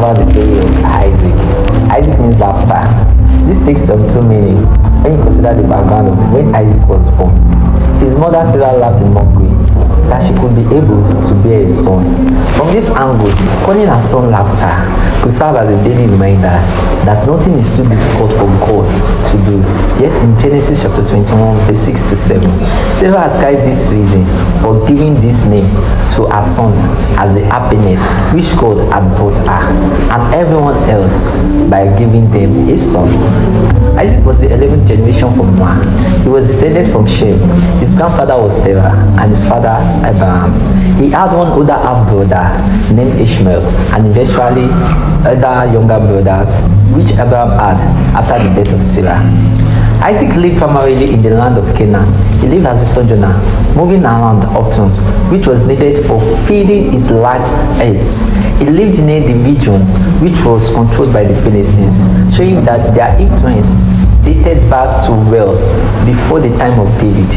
about the story of Isaac. Isaac means laughter. This takes some two meanings when you consider the background of when Isaac was born. His mother Sarah laughed in mockery that she could be able to bear a son. From this angle, calling her son laughter could serve as a daily reminder that nothing is too difficult for God to do. Yet in Genesis chapter 21, verse 6 to 7, Sarah ascribed this reason for giving this name to her son as the happiness which God had brought her, and everyone else by giving them a son. Isaac was the 11th generation from Noah. He was descended from Shem. His grandfather was Terah, and his father Abraham. He had one older half-brother named Ishmael, and eventually other younger brothers, which Abraham had after the death of Sarah. Isaac lived primarily in the land of Canaan. He lived as a sojourner, moving around often, which was needed for feeding his large herds. He lived near the region which was controlled by the Philistines, showing that their influence dated back to well before the time of David.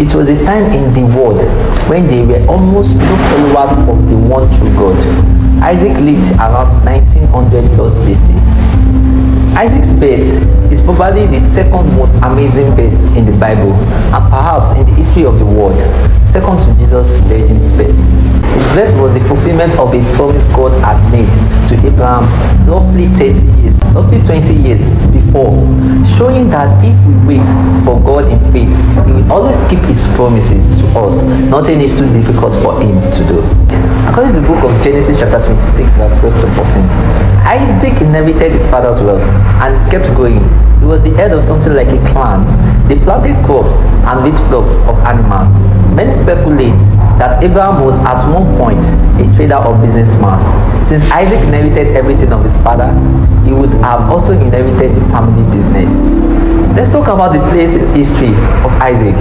It was a time in the world when there were almost no followers of the one true God. Isaac lived around 1900 plus BC. Isaac's birth is probably the second most amazing birth in the Bible, and perhaps in the history of the world, second to Jesus' virgin's birth. His birth was the fulfillment of a promise God had made to Abraham roughly 20 years before, showing that if we wait for God in faith, He will always keep His promises to us. Nothing is too difficult for Him to do. According to the book of Genesis chapter 26 verse 12 to 14, Isaac inherited his father's wealth and it kept going. He was the head of something like a clan. They planted crops and raised flocks of animals. Many speculate that Abraham was at one point a trader or businessman. Since Isaac inherited everything of his father, he would have also inherited the family business. Let's talk about the place in history of Isaac.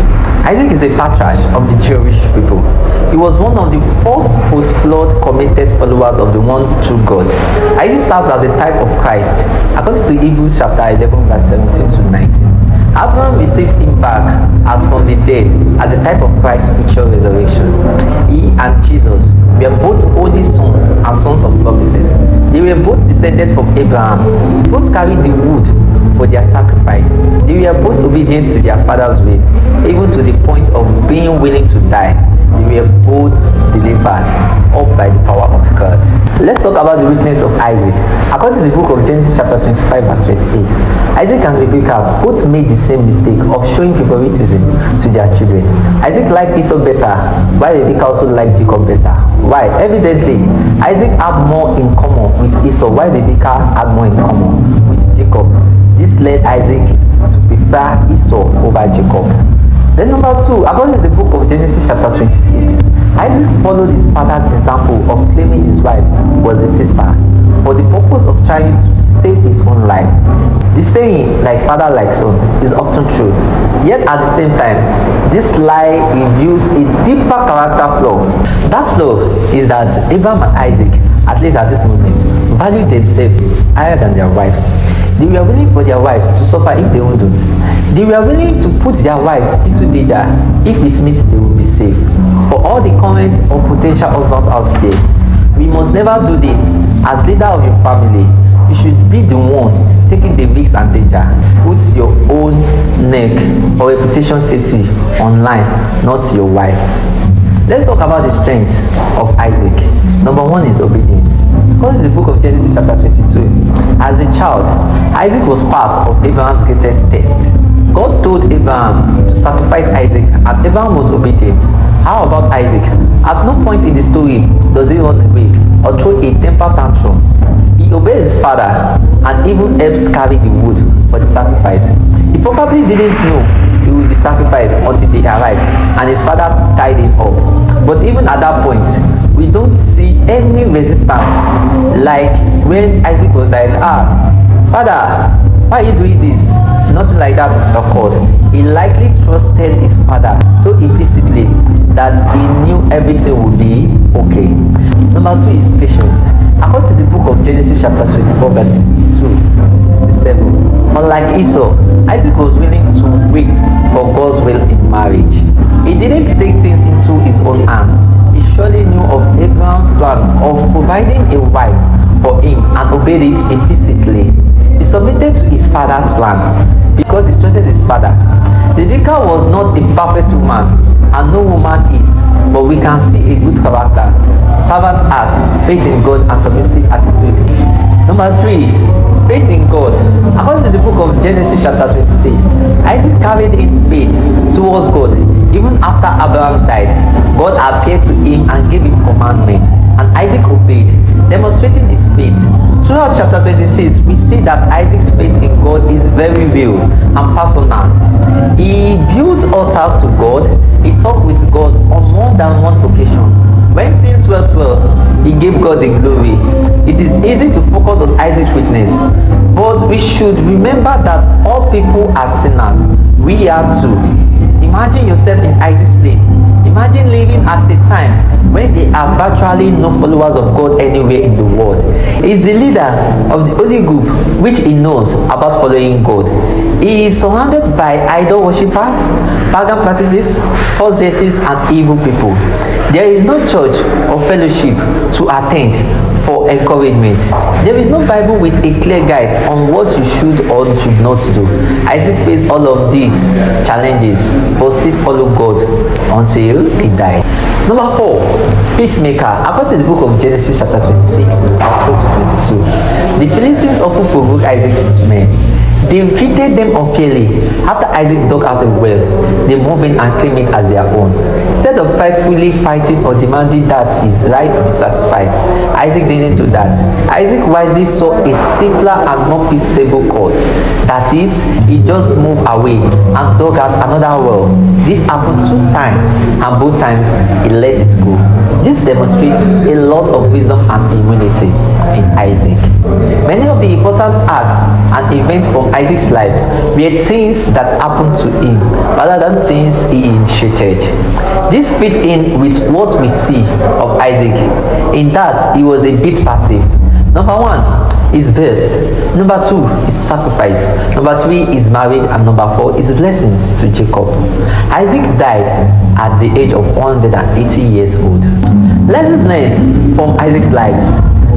Isaac is a patriarch of the Jewish people. He was one of the first post-flood committed followers of the one true God. Isaac serves as a type of Christ, according to Hebrews chapter 11 verse 17 to 19. Abraham received him back as from the dead as a type of Christ's future resurrection. He and Jesus were both holy sons and sons of promises. They were both descended from Abraham. They both carried the wood for their sacrifice. They were both obedient to their father's will, even to the point of being willing to die. They were both delivered up by the power of God. Let's talk about the weakness of Isaac. According to the book of Genesis chapter 25 verse 28, Isaac and Rebekah both made the same mistake of showing favoritism to their children. Isaac liked Esau better, while Rebekah also liked Jacob better. Why? Evidently, Isaac had more in common with Esau, while Rebekah had more in common with Jacob. This led Isaac to prefer Esau over Jacob. Then number 2, according to the book of Genesis chapter 26, Isaac followed his father's example of claiming his wife was his sister for the purpose of trying to save his own life. The saying, like father like son, is often true. Yet at the same time, this lie reveals a deeper character flaw. That flaw is that Abraham and Isaac, at least at this moment, valued themselves higher than their wives. They were willing for their wives to suffer if they wouldn't. They were willing to put their wives into danger if it means they will be safe. For all the current or potential husbands out there, we must never do this. As leader of your family, you should be the one taking the risks and danger. Put your own neck or reputation safety online, not your wife. Let's talk about the strength of Isaac. Number 1 is obedience. Because the book of Genesis chapter 22, as a child, Isaac was part of Abraham's greatest test. God told Abraham to sacrifice Isaac, and Abraham was obedient. How about Isaac? At no point in the story does he run away or throw a temper tantrum. He obeys his father and even helps carry the wood for the sacrifice. He probably didn't know he would be sacrificed until they arrived and his father tied him up. But even at that point, we don't see any resistance, like when Isaac was like, father, why are you doing this? Nothing like that occurred. He likely trusted his father so implicitly that he knew everything would be okay. Number 2 is patience. According to the book of Genesis chapter 24 verse 62 to 67, unlike Esau, Isaac was willing to wait for God's will in marriage. He didn't take things into his own hands. He surely knew of Abraham's plan of providing a wife for him and obeyed it implicitly. He submitted to his father's plan because he trusted his father. Rebekah was not a perfect woman, and no woman is, but we can see a good character, servant heart, faith in God, and submissive attitude. Number 3, faith in God. According to the book of Genesis chapter 26, Isaac carried in faith towards God. Even after Abraham died, God appeared to him and gave him commandments, and Isaac obeyed, demonstrating his faith. Throughout chapter 26, we see that Isaac's faith in God is very real and personal. He built altars to God. He talked with God on more than one occasion. When things went well, he gave God the glory. It is easy to focus on Isaac's witness, but we should remember that all people are sinners. We are too. Imagine yourself in Isaac's place. Imagine living at a time when there are virtually no followers of God anywhere in the world. He is the leader of the only group which he knows about following God. He is surrounded by idol worshippers, pagan practices, false deities, and evil people. There is no church or fellowship to attend for encouragement. There is no Bible with a clear guide on what you should or should not do. Isaac faced all of these challenges but still followed God until he died. Number 4, peacemaker. According to the book of Genesis chapter 26, verse 4 to 22, the Philistines often provoked Isaac's men. They treated them unfairly. After Isaac dug out a well, they moved in and claimed it as their own. Instead of faithfully fighting or demanding that his rights be satisfied, Isaac didn't do that. Isaac wisely saw a simpler and more peaceable course. That is, he just moved away and dug out another well. This happened 2 times, and both times he let it go. This demonstrates a lot of wisdom and humility in Isaac. Many of the important acts and events from Isaac's lives were things that happened to him rather than things he initiated. This fits in with what we see of Isaac, in that he was a bit passive. Number 1 is birth. Number 2 is sacrifice. Number 3 is marriage, and number 4 is blessings to Jacob. Isaac died at the age of 180 years old. Lessons learned from Isaac's lives.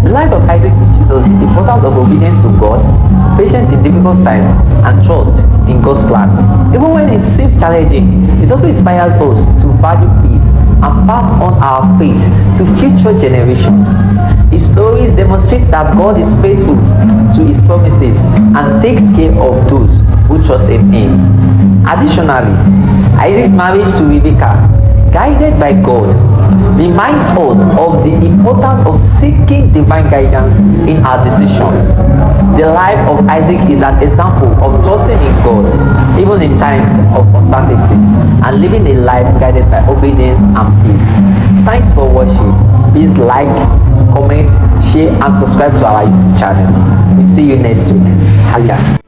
The life of Isaac teaches us the importance of obedience to God, patience in difficult times, and trust in God's plan. Even when it seems challenging, it also inspires us to value peace and pass on our faith to future generations. His stories demonstrate that God is faithful to his promises and takes care of those who trust in him. Additionally, Isaac's marriage to Rebekah, guided by God, reminds us of the importance of seeking divine guidance in our decisions. The life of Isaac is an example of trusting in God, even in times of uncertainty, and living a life guided by obedience and peace. Thanks for watching. Please like, comment, share, and subscribe to our YouTube channel. We see you next week. Hallelujah.